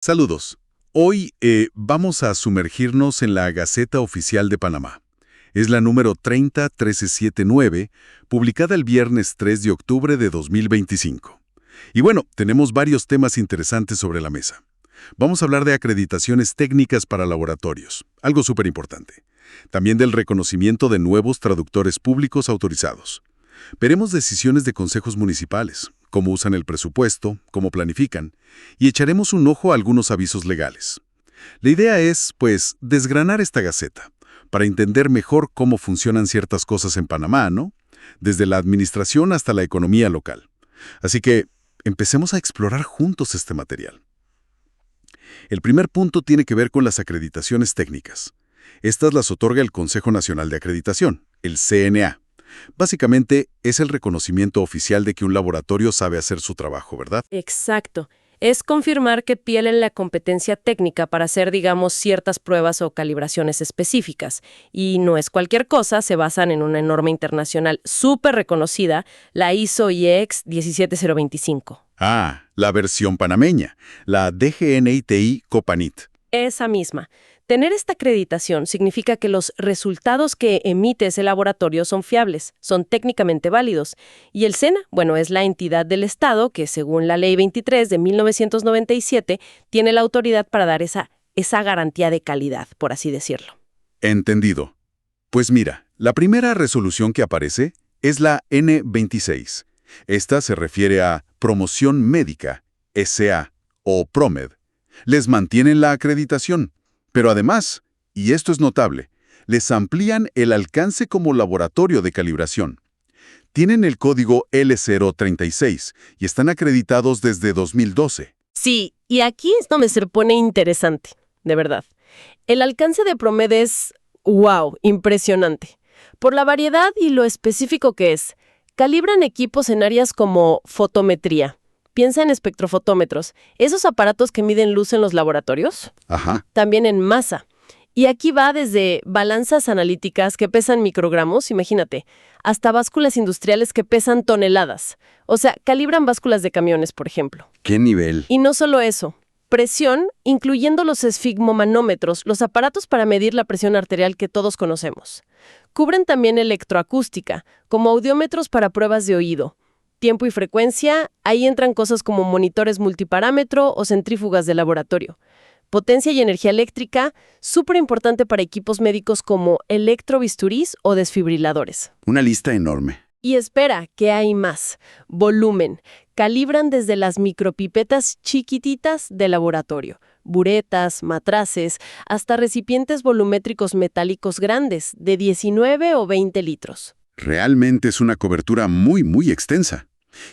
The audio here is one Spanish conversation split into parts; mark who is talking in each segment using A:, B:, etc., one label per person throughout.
A: Saludos. Hoy vamos a sumergirnos en la Gaceta Oficial de Panamá. Es la número 30-1379, publicada el viernes 3 de octubre de 2025. Y bueno, tenemos varios temas interesantes sobre la mesa. Vamos a hablar de acreditaciones técnicas para laboratorios, algo súper importante. También del reconocimiento de nuevos traductores públicos autorizados. Veremos decisiones de consejos municipales, cómo usan el presupuesto, cómo planifican, y echaremos un ojo a algunos avisos legales. La idea es, pues, desgranar esta gaceta, para entender mejor cómo funcionan ciertas cosas en Panamá, ¿no? Desde la administración hasta la economía local. Así que, empecemos a explorar juntos este material. El primer punto tiene que ver con las acreditaciones técnicas. Estas las otorga el Consejo Nacional de Acreditación, el CNA. Básicamente, es el reconocimiento oficial de que un laboratorio sabe hacer su trabajo, ¿verdad?
B: Exacto. Es confirmar que tienen la competencia técnica para hacer, digamos, ciertas pruebas o calibraciones específicas. Y no es cualquier cosa, se basan en una norma internacional súper reconocida, la ISO IEC 17025.
A: Ah, la versión panameña, la DGNITI Copanit.
B: Esa misma. Tener esta acreditación significa que los resultados que emite ese laboratorio son fiables, son técnicamente válidos. Y el SENA, bueno, es la entidad del Estado que, según la Ley 23 de 1997, tiene la autoridad para dar esa garantía de calidad, por así decirlo.
A: Entendido. Pues mira, la primera resolución que aparece es la N26. Esta se refiere a Promoción Médica, SA o PROMED. Les mantienen la acreditación. Pero además, y esto es notable, les amplían el alcance como laboratorio de calibración. Tienen el código L036 y están acreditados desde 2012.
B: Sí, y aquí es donde se pone interesante, de verdad. El alcance de PROMED es, wow, impresionante. Por la variedad y lo específico que es, calibran equipos en áreas como fotometría. Piensa en espectrofotómetros, esos aparatos que miden luz en los laboratorios.
A: Ajá.
B: También en masa. Y aquí va desde balanzas analíticas que pesan microgramos, imagínate, hasta básculas industriales que pesan toneladas. O sea, calibran básculas de camiones, por ejemplo.
A: ¿Qué nivel?
B: Y no solo eso. Presión, incluyendo los esfigmomanómetros, los aparatos para medir la presión arterial que todos conocemos. Cubren también electroacústica, como audiómetros para pruebas de oído. Tiempo y frecuencia, ahí entran cosas como monitores multiparámetro o centrífugas de laboratorio. Potencia y energía eléctrica, súper importante para equipos médicos como electrobisturís o desfibriladores.
A: Una lista enorme.
B: Y espera, que hay más. Volumen. Calibran desde las micropipetas chiquititas de laboratorio, buretas, matraces, hasta recipientes volumétricos metálicos grandes, de 19 o 20 litros.
A: Realmente es una cobertura muy extensa.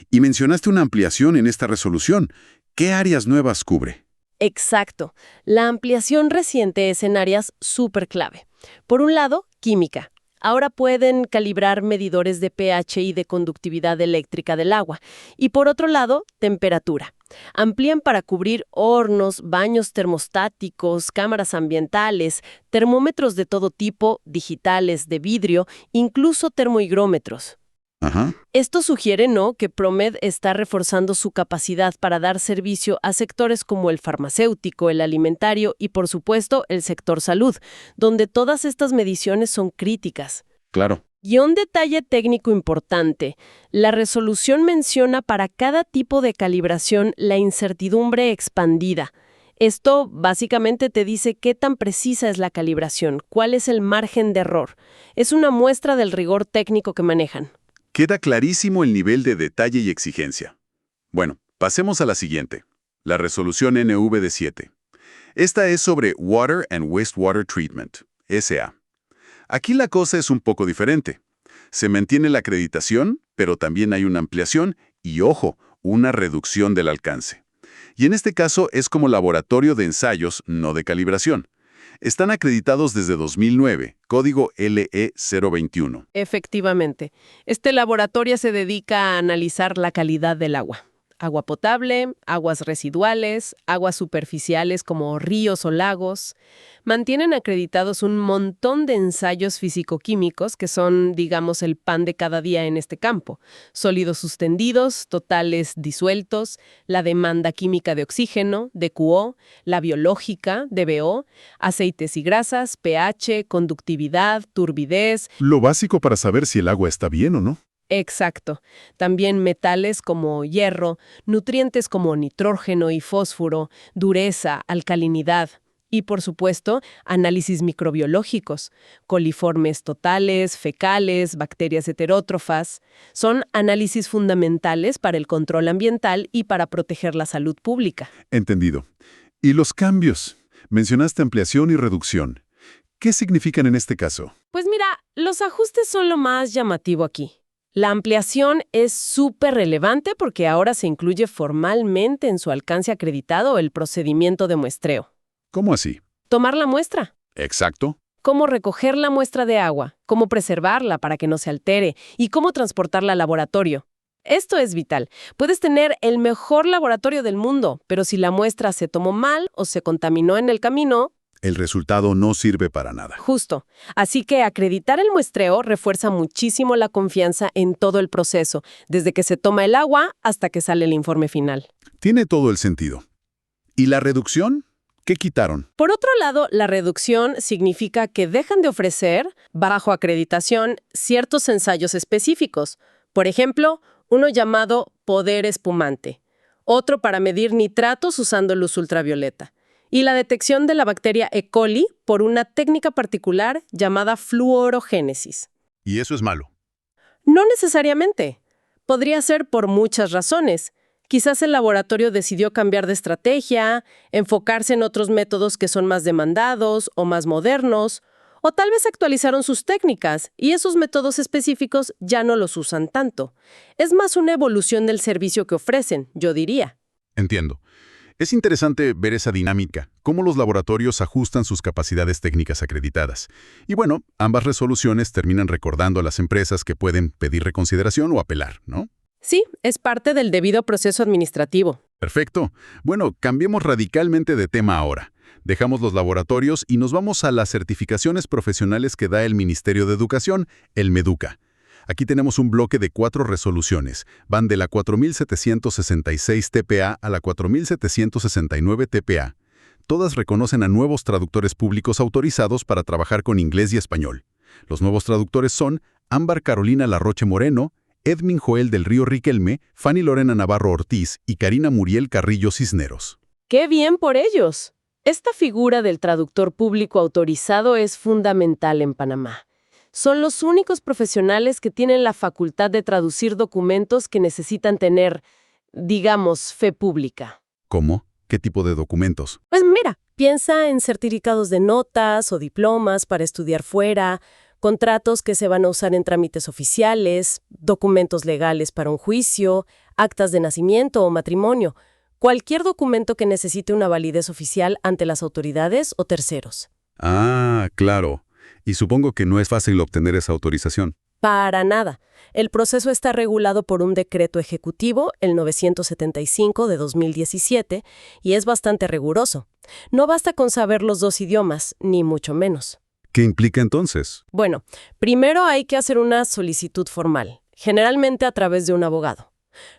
A: Y mencionaste una ampliación en esta resolución. ¿Qué áreas nuevas cubre?
B: Exacto. La ampliación reciente es en áreas súper clave. Por un lado, química. Ahora pueden calibrar medidores de pH y de conductividad eléctrica del agua. Y por otro lado, temperatura. Amplían para cubrir hornos, baños termostáticos, cámaras ambientales, termómetros de todo tipo, digitales, de vidrio, incluso termohigrómetros.
A: Ajá.
B: Esto sugiere, ¿no?, que PROMED está reforzando su capacidad para dar servicio a sectores como el farmacéutico, el alimentario y, por supuesto, el sector salud, donde todas estas mediciones son críticas.
A: Claro.
B: Y un detalle técnico importante, la resolución menciona para cada tipo de calibración la incertidumbre expandida. Esto básicamente te dice qué tan precisa es la calibración, cuál es el margen de error. Es una muestra del rigor técnico que manejan.
A: Queda clarísimo el nivel de detalle y exigencia. Bueno, pasemos a la siguiente, la resolución NV-7. Esta es sobre Water and Wastewater Treatment, SA. Aquí la cosa es un poco diferente. Se mantiene la acreditación, pero también hay una ampliación y, ojo, una reducción del alcance. Y en este caso es como laboratorio de ensayos, no de calibración. Están acreditados desde 2009, código LE021.
B: Efectivamente. Este laboratorio se dedica a analizar la calidad del agua. agua potable, aguas residuales, aguas superficiales como ríos o lagos. Mantienen acreditados un montón de ensayos físico-químicos que son, digamos, el pan de cada día en este campo. Sólidos suspendidos, totales disueltos, la demanda química de oxígeno, DQO, la biológica, DBO, aceites y grasas, pH, conductividad, turbidez.
A: Lo básico para saber si el agua está bien o no.
B: Exacto. También metales como hierro, nutrientes como nitrógeno y fósforo, dureza, alcalinidad. Y, por supuesto, análisis microbiológicos, coliformes totales, fecales, bacterias heterótrofas. Son análisis fundamentales para el control ambiental y para proteger la salud pública.
A: Entendido. ¿Y los cambios? Mencionaste ampliación y reducción. ¿Qué significan en este caso?
B: Pues mira, los ajustes son lo más llamativo aquí. La ampliación es súper relevante porque ahora se incluye formalmente en su alcance acreditado el procedimiento de muestreo.
A: ¿Cómo así?
B: Tomar la muestra.
A: Exacto.
B: Cómo recoger la muestra de agua, cómo preservarla para que no se altere y cómo transportarla al laboratorio. Esto es vital. Puedes tener el mejor laboratorio del mundo, pero si la muestra se tomó mal o se contaminó en el camino...
A: El resultado no sirve para nada.
B: Justo. Así que acreditar el muestreo refuerza muchísimo la confianza en todo el proceso, desde que se toma el agua hasta que sale el informe final.
A: Tiene todo el sentido. ¿Y la reducción? ¿Qué quitaron?
B: Por otro lado, la reducción significa que dejan de ofrecer, bajo acreditación, ciertos ensayos específicos. Por ejemplo, uno llamado poder espumante, otro para medir nitratos usando luz ultravioleta, y la detección de la bacteria E. coli por una técnica particular llamada fluorogénesis.
A: ¿Y eso es malo?
B: No necesariamente. Podría ser por muchas razones. Quizás el laboratorio decidió cambiar de estrategia, enfocarse en otros métodos que son más demandados o más modernos, o tal vez actualizaron sus técnicas y esos métodos específicos ya no los usan tanto. Es más una evolución del servicio que ofrecen, yo diría.
A: Entiendo. Es interesante ver esa dinámica, cómo los laboratorios ajustan sus capacidades técnicas acreditadas. Y bueno, ambas resoluciones terminan recordando a las empresas que pueden pedir reconsideración o apelar, ¿no?
B: Sí, es parte del debido proceso administrativo.
A: Perfecto. Bueno, cambiemos radicalmente de tema ahora. Dejamos los laboratorios y nos vamos a las certificaciones profesionales que da el Ministerio de Educación, el MEDUCA. Aquí tenemos un bloque de 4 resoluciones. Van de la 4766 TPA a la 4769 TPA. Todas reconocen a nuevos traductores públicos autorizados para trabajar con inglés y español. Los nuevos traductores son Ámbar Carolina Larroche Moreno, Edmin Joel del Río Riquelme, Fanny Lorena Navarro Ortiz y Karina Muriel Carrillo Cisneros.
B: ¡Qué bien por ellos! Esta figura del traductor público autorizado es fundamental en Panamá. Son los únicos profesionales que tienen la facultad de traducir documentos que necesitan tener, digamos, fe pública.
A: ¿Cómo? ¿Qué tipo de documentos?
B: Pues mira, piensa en certificados de notas o diplomas para estudiar fuera, contratos que se van a usar en trámites oficiales, documentos legales para un juicio, actas de nacimiento o matrimonio, cualquier documento que necesite una validez oficial ante las autoridades o terceros.
A: Ah, claro. Y supongo que no es fácil obtener esa autorización.
B: Para nada. El proceso está regulado por un decreto ejecutivo, el 975 de 2017, y es bastante riguroso. No basta con saber los 2 idiomas, ni mucho menos.
A: ¿Qué implica entonces?
B: Bueno, primero hay que hacer una solicitud formal, generalmente a través de un abogado.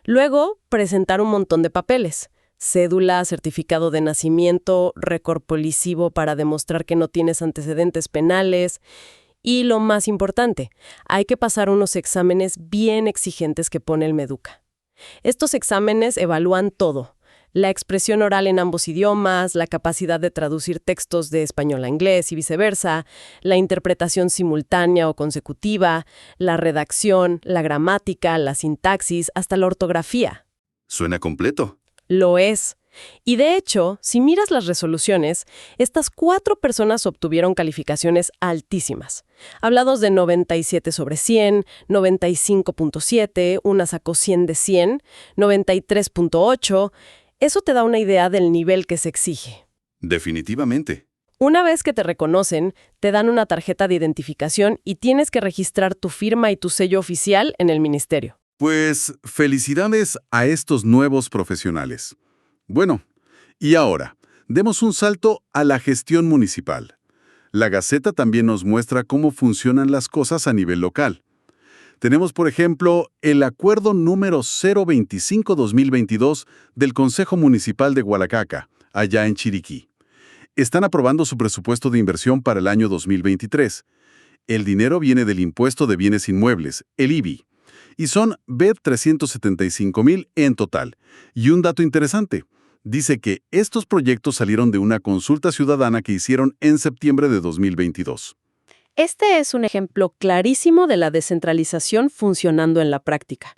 B: Luego, presentar un montón de papeles. Cédula, certificado de nacimiento, récord policivo para demostrar que no tienes antecedentes penales. Y lo más importante, hay que pasar unos exámenes bien exigentes que pone el MEDUCA. Estos exámenes evalúan todo: la expresión oral en ambos idiomas, la capacidad de traducir textos de español a inglés y viceversa, la interpretación simultánea o consecutiva, la redacción, la gramática, la sintaxis, hasta la ortografía.
A: Suena completo.
B: Lo es. Y de hecho, si miras las resoluciones, estas 4 personas obtuvieron calificaciones altísimas. Hablados de 97 sobre 100, 95.7, una sacó 100 de 100, 93.8. Eso te da una idea del nivel que se exige.
A: Definitivamente.
B: Una vez que te reconocen, te dan una tarjeta de identificación y tienes que registrar tu firma y tu sello oficial en el ministerio.
A: Pues felicidades a estos nuevos profesionales. Bueno, y ahora, demos un salto a la gestión municipal. La Gaceta también nos muestra cómo funcionan las cosas a nivel local. Tenemos, por ejemplo, el Acuerdo número 025-2022 del Consejo Municipal de Hualacaca, allá en Chiriquí. Están aprobando su presupuesto de inversión para el año 2023. El dinero viene del Impuesto de Bienes Inmuebles, el IBI, y son 375,000 en total. Y un dato interesante, dice que estos proyectos salieron de una consulta ciudadana que hicieron en septiembre de 2022.
B: Este es un ejemplo clarísimo de la descentralización funcionando en la práctica.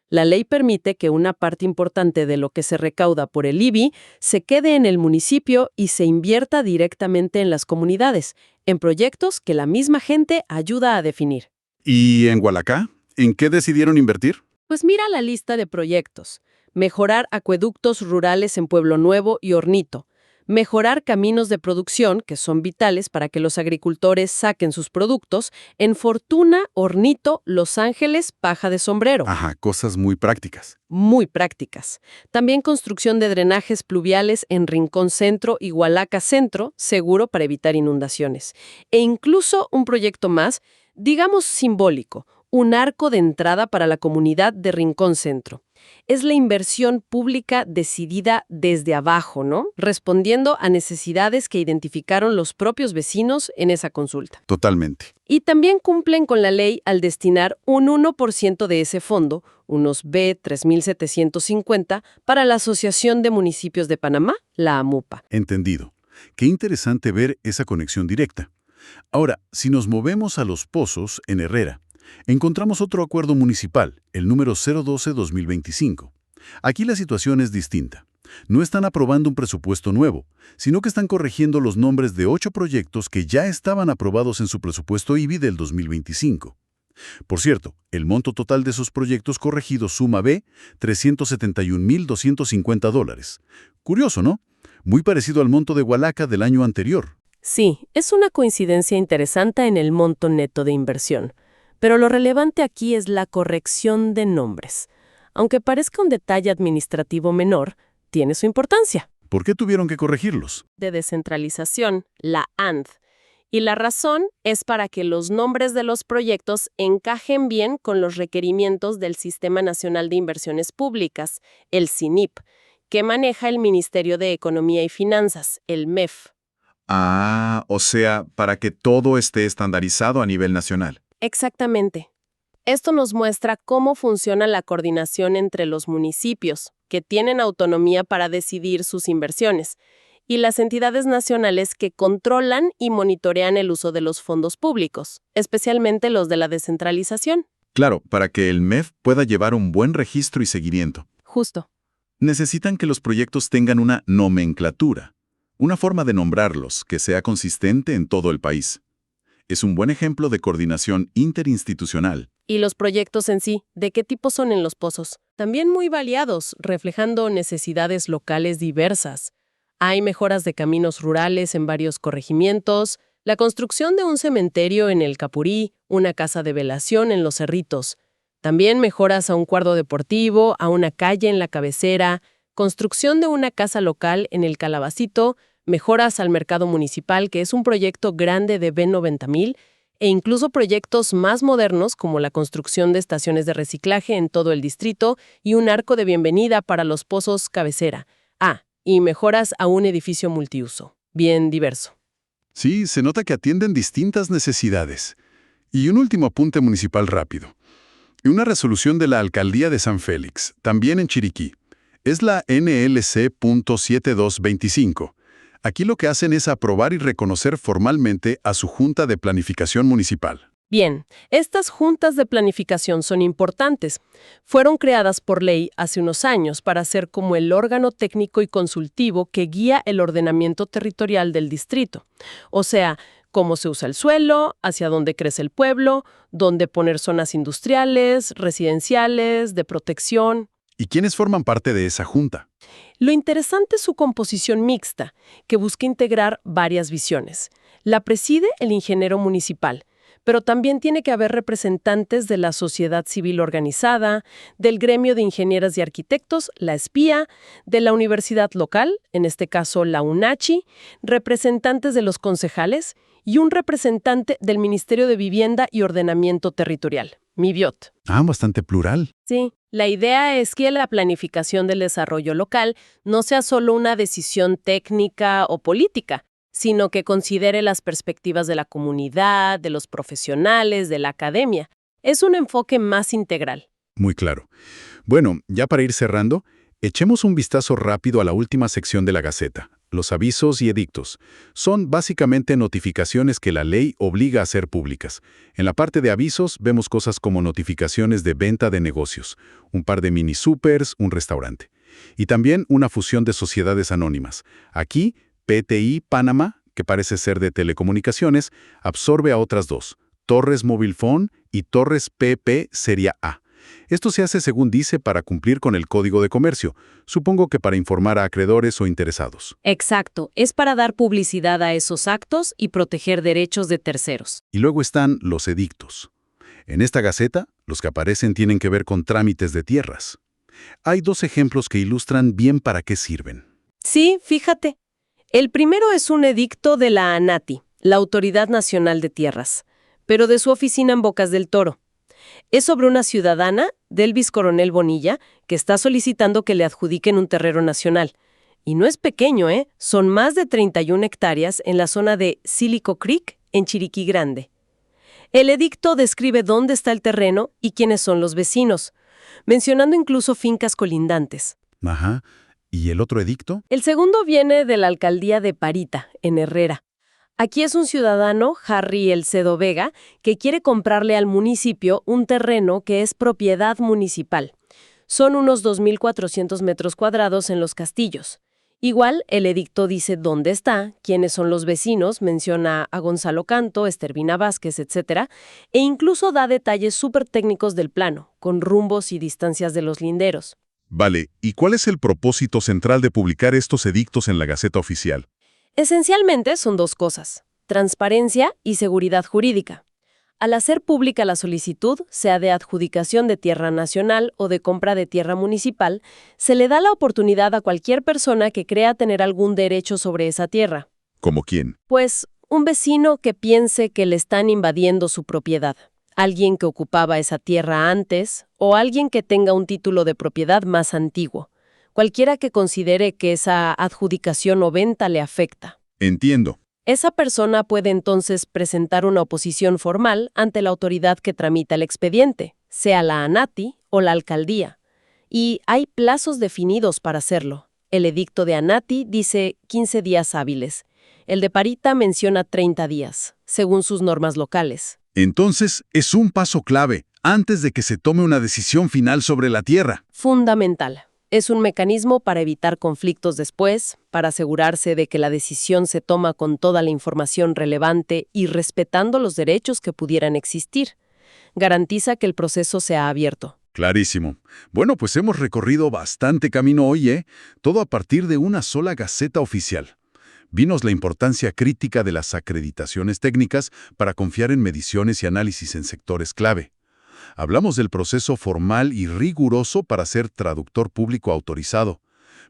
B: La ley permite que una parte importante de lo que se recauda por el IBI se quede en el municipio y se invierta directamente en las comunidades, en proyectos que la misma gente ayuda a definir.
A: ¿Y en Hualacá? ¿En qué decidieron invertir?
B: Pues mira la lista de proyectos. Mejorar acueductos rurales en Pueblo Nuevo y Hornito. Mejorar caminos de producción, que son vitales para que los agricultores saquen sus productos, en Fortuna, Hornito, Los Ángeles, Paja de Sombrero.
A: Ajá, cosas muy prácticas.
B: Muy prácticas. También construcción de drenajes pluviales en Rincón Centro y Hualaca Centro, seguro para evitar inundaciones. E incluso un proyecto más, digamos simbólico, un arco de entrada para la comunidad de Rincón Centro. Es la inversión pública decidida desde abajo, ¿no? Respondiendo a necesidades que identificaron los propios vecinos en esa consulta.
A: Totalmente.
B: Y también cumplen con la ley al destinar un 1% de ese fondo, unos B3.750, para la Asociación de Municipios de Panamá, la AMUPA.
A: Entendido. Qué interesante ver esa conexión directa. Ahora, si nos movemos a Los Pozos, en Herrera, encontramos otro acuerdo municipal, el número 012-2025. Aquí la situación es distinta. No están aprobando un presupuesto nuevo, sino que están corrigiendo los nombres de 8 proyectos que ya estaban aprobados en su presupuesto IBI del 2025. Por cierto, el monto total de esos proyectos corregidos suma $371,250. Curioso, ¿no? Muy parecido al monto de Hualaca del año anterior.
B: Sí, es una coincidencia interesante en el monto neto de inversión. Pero lo relevante aquí es la corrección de nombres. Aunque parezca un detalle administrativo menor, tiene su importancia.
A: ¿Por qué tuvieron que corregirlos?
B: De descentralización, la AND. Y la razón es para que los nombres de los proyectos encajen bien con los requerimientos del Sistema Nacional de Inversiones Públicas, el SINIP, que maneja el Ministerio de Economía y Finanzas, el MEF.
C: Ah, o sea, para que todo esté estandarizado a nivel nacional.
B: Exactamente. Esto nos muestra cómo funciona la coordinación entre los municipios, que tienen autonomía para decidir sus inversiones, y las entidades nacionales que controlan y monitorean el uso de los fondos públicos, especialmente los de la descentralización.
C: Claro, para que el MEF pueda llevar un buen registro y seguimiento.
B: Justo.
C: Necesitan que los proyectos tengan una nomenclatura, una forma de nombrarlos que sea consistente en todo el país. Es un buen ejemplo de coordinación interinstitucional.
B: Y los proyectos en sí, ¿de qué tipo son en Los Pozos? También muy variados, reflejando necesidades locales diversas. Hay mejoras de caminos rurales en varios corregimientos, la construcción de un cementerio en el Capurí, una casa de velación en Los Cerritos. También mejoras a un cuadro deportivo, a una calle en la cabecera, construcción de una casa local en el Calabacito, mejoras al mercado municipal, que es un proyecto grande de B90,000, e incluso proyectos más modernos como la construcción de estaciones de reciclaje en todo el distrito y un arco de bienvenida para Los Pozos cabecera. Y mejoras a un edificio multiuso. Bien diverso.
A: Sí, se nota que atienden distintas necesidades. Y un último apunte municipal rápido. Una resolución de la Alcaldía de San Félix, también en Chiriquí. Es la NLC.7225. Aquí lo que hacen es aprobar y reconocer formalmente a su Junta de Planificación Municipal.
B: Bien, estas juntas de planificación son importantes. Fueron creadas por ley hace unos años para ser como el órgano técnico y consultivo que guía el ordenamiento territorial del distrito. O sea, cómo se usa el suelo, hacia dónde crece el pueblo, dónde poner zonas industriales, residenciales, de protección.
A: ¿Y quiénes forman parte de esa junta?
B: Lo interesante es su composición mixta, que busca integrar varias visiones. La preside el ingeniero municipal, pero también tiene que haber representantes de la sociedad civil organizada, del gremio de ingenieras y arquitectos, la SPIA, de la universidad local, en este caso la UNACHI, representantes de los concejales y un representante del Ministerio de Vivienda y Ordenamiento Territorial, MIVIOT.
C: Ah, bastante plural.
B: Sí, la idea es que la planificación del desarrollo local no sea solo una decisión técnica o política, sino que considere las perspectivas de la comunidad, de los profesionales, de la academia. Es un enfoque más integral.
C: Muy claro. Bueno, ya para ir cerrando, echemos un vistazo rápido a la última sección de la Gaceta. Los avisos y edictos. Son básicamente notificaciones que la ley obliga a hacer públicas. En la parte de avisos vemos cosas como notificaciones de venta de negocios, un par de mini supers, un restaurante. Y también una fusión de sociedades anónimas. Aquí, PTI Panamá, que parece ser de telecomunicaciones, absorbe a otras dos, Torres Mobile Phone y Torres PP Serie A. Esto se hace, según dice, para cumplir con el Código de Comercio, supongo que para informar a acreedores o interesados.
B: Exacto, es para dar publicidad a esos actos y proteger derechos de terceros.
C: Y luego están los edictos. En esta Gaceta, los que aparecen tienen que ver con trámites de tierras. Hay dos ejemplos que ilustran bien para qué sirven.
B: Sí, fíjate. El primero es un edicto de la ANATI, la Autoridad Nacional de Tierras, pero de su oficina en Bocas del Toro. Es sobre una ciudadana, Delvis Coronel Bonilla, que está solicitando que le adjudiquen un terreno nacional. Y no es pequeño, ¿eh? Son más de 31 hectáreas en la zona de Silico Creek, en Chiriquí Grande. El edicto describe dónde está el terreno y quiénes son los vecinos, mencionando incluso fincas colindantes.
C: Ajá. ¿Y el otro edicto?
B: El segundo viene de la alcaldía de Parita, en Herrera. Aquí es un ciudadano, Harry Elcedo Vega, que quiere comprarle al municipio un terreno que es propiedad municipal. Son unos 2.400 metros cuadrados en Los Castillos. Igual, el edicto dice dónde está, quiénes son los vecinos, menciona a Gonzalo Canto, Estervina Vázquez, etc., e incluso da detalles súper técnicos del plano, con rumbos y distancias de los linderos.
A: Vale, ¿y cuál es el propósito central de publicar estos edictos en la Gaceta Oficial?
B: Esencialmente son dos cosas, transparencia y seguridad jurídica. Al hacer pública la solicitud, sea de adjudicación de tierra nacional o de compra de tierra municipal, se le da la oportunidad a cualquier persona que crea tener algún derecho sobre esa tierra.
A: ¿Como quién?
B: Pues, un vecino que piense que le están invadiendo su propiedad, alguien que ocupaba esa tierra antes o alguien que tenga un título de propiedad más antiguo. Cualquiera que considere que esa adjudicación o venta le afecta.
A: Entiendo.
B: Esa persona puede entonces presentar una oposición formal ante la autoridad que tramita el expediente, sea la ANATI o la alcaldía. Y hay plazos definidos para hacerlo. El edicto de ANATI dice 15 días hábiles. El de Parita menciona 30 días, según sus normas locales.
A: Entonces, es un paso clave antes de que se tome una decisión final sobre la tierra.
B: Fundamental. Es un mecanismo para evitar conflictos después, para asegurarse de que la decisión se toma con toda la información relevante y respetando los derechos que pudieran existir. Garantiza que el proceso sea abierto.
A: Clarísimo. Bueno, pues hemos recorrido bastante camino hoy, ¿eh? Todo a partir de una sola Gaceta Oficial. Vimos la importancia crítica de las acreditaciones técnicas para confiar en mediciones y análisis en sectores clave. Hablamos del proceso formal y riguroso para ser traductor público autorizado.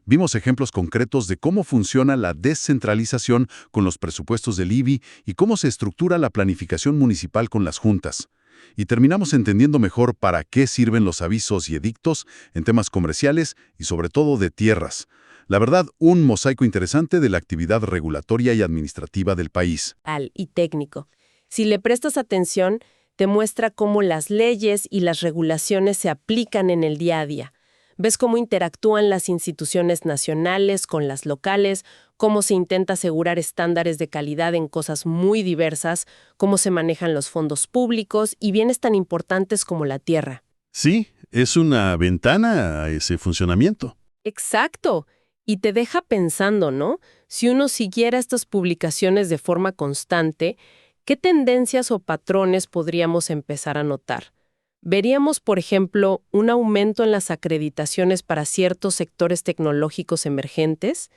A: Vimos ejemplos concretos de cómo funciona la descentralización con los presupuestos del IBI y cómo se estructura la planificación municipal con las juntas. Y terminamos entendiendo mejor para qué sirven los avisos y edictos en temas comerciales y sobre todo de tierras. La verdad, un mosaico interesante de la actividad regulatoria y administrativa del país.
B: Y técnico. Si le prestas atención, te muestra cómo las leyes y las regulaciones se aplican en el día a día. Ves cómo interactúan las instituciones nacionales con las locales, cómo se intenta asegurar estándares de calidad en cosas muy diversas, cómo se manejan los fondos públicos y bienes tan importantes como la tierra.
D: Sí, es una ventana a ese funcionamiento.
B: Exacto. Y te deja pensando, ¿no? Si uno siguiera estas publicaciones de forma constante, ¿qué tendencias o patrones podríamos empezar a notar? Veríamos, por ejemplo, un aumento en las acreditaciones para ciertos sectores tecnológicos emergentes.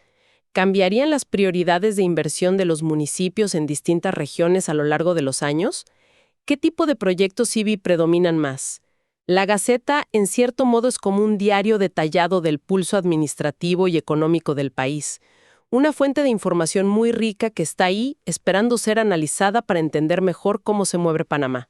B: ¿Cambiarían las prioridades de inversión de los municipios en distintas regiones a lo largo de los años? ¿Qué tipo de proyectos CIVI predominan más? La Gaceta, en cierto modo, es como un diario detallado del pulso administrativo y económico del país. Una fuente de información muy rica que está ahí esperando ser analizada para entender mejor cómo se mueve Panamá.